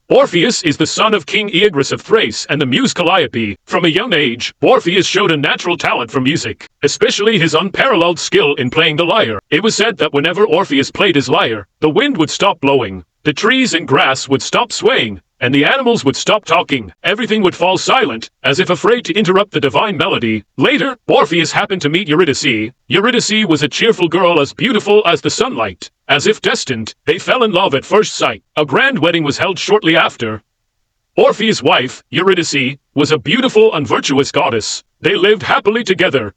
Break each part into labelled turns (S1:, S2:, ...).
S1: Orpheus is the son of King Aeagrus of Thrace and the muse Calliope. From a young age, Orpheus showed a natural talent for music, especially his unparalleled skill in playing the lyre. It was said that whenever Orpheus played his lyre, the wind would stop blowing, the trees and grass would stop swaying, and the animals would stop talking. Everything would fall silent, as if afraid to interrupt the divine melody. Later, Orpheus happened to meet Eurydice. Eurydice was a cheerful girl as beautiful as the sunlight. As if destined, they fell in love at first sight. A grand wedding was held shortly after. Orpheus' wife, Eurydice, was a beautiful and virtuous goddess. They lived happily together,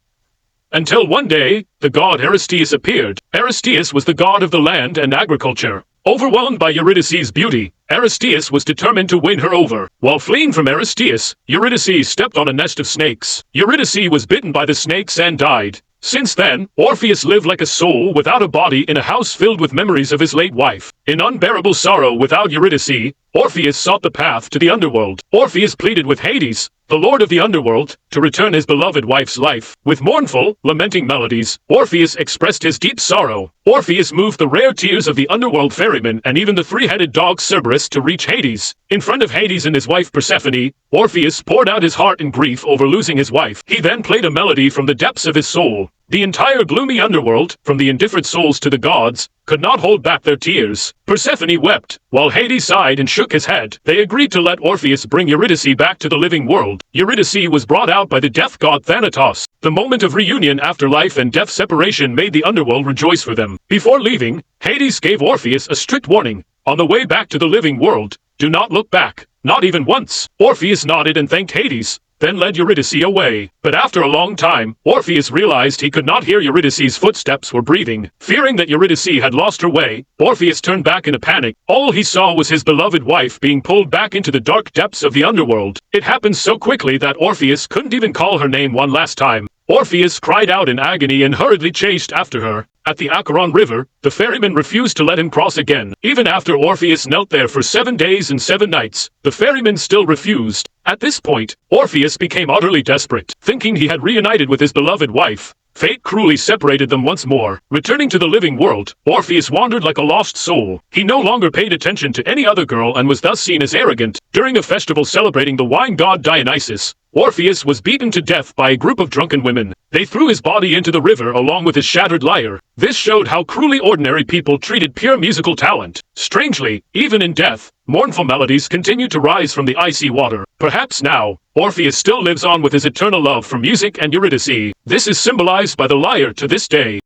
S1: until one day, the god Aristeus appeared. Aristeus was the god of the land and agriculture. Overwhelmed by Eurydice's beauty, Aristeus was determined to win her over. While fleeing from Aristeus, Eurydice stepped on a nest of snakes. Eurydice was bitten by the snakes and died. Since then, Orpheus lived like a soul without a body in a house filled with memories of his late wife. In unbearable sorrow without Eurydice, Orpheus sought the path to the underworld. Orpheus pleaded with Hades, the lord of the underworld, to return his beloved wife's life. With mournful, lamenting melodies, Orpheus expressed his deep sorrow. Orpheus moved the rare tears of the underworld ferryman and even the three-headed dog Cerberus to reach Hades. In front of Hades and his wife Persephone, Orpheus poured out his heart in grief over losing his wife. He then played a melody from the depths of his soul. The entire gloomy underworld, from the indifferent souls to the gods, could not hold back their tears. Persephone wept, while Hades sighed and shook his head. They agreed to let Orpheus bring Eurydice back to the living world. Eurydice was brought out by the death god Thanatos. The moment of reunion after life and death separation made the underworld rejoice for them. Before leaving, Hades gave Orpheus a strict warning. On the way back to the living world, do not look back, not even once. Orpheus nodded and thanked Hades, then led Eurydice away. But after a long time, Orpheus realized he could not hear Eurydice's footsteps or breathing. Fearing that Eurydice had lost her way, Orpheus turned back in a panic. All he saw was his beloved wife being pulled back into the dark depths of the underworld. It happened so quickly that Orpheus couldn't even call her name one last time. Orpheus cried out in agony and hurriedly chased after her. At the Acheron River, the ferryman refused to let him cross again. Even after Orpheus knelt there for 7 days and 7 nights, the ferryman still refused. At this point, Orpheus became utterly desperate. Thinking he had reunited with his beloved wife, fate cruelly separated them once more. Returning to the living world, Orpheus wandered like a lost soul. He no longer paid attention to any other girl and was thus seen as arrogant. During a festival celebrating the wine god Dionysus, Orpheus was beaten to death by a group of drunken women. They threw his body into the river along with his shattered lyre. This showed how cruelly ordinary people treated pure musical talent. Strangely, even in death, mournful melodies continued to rise from the icy water. Perhaps now, Orpheus still lives on with his eternal love for music and Eurydice. This is symbolized by the lyre to this day.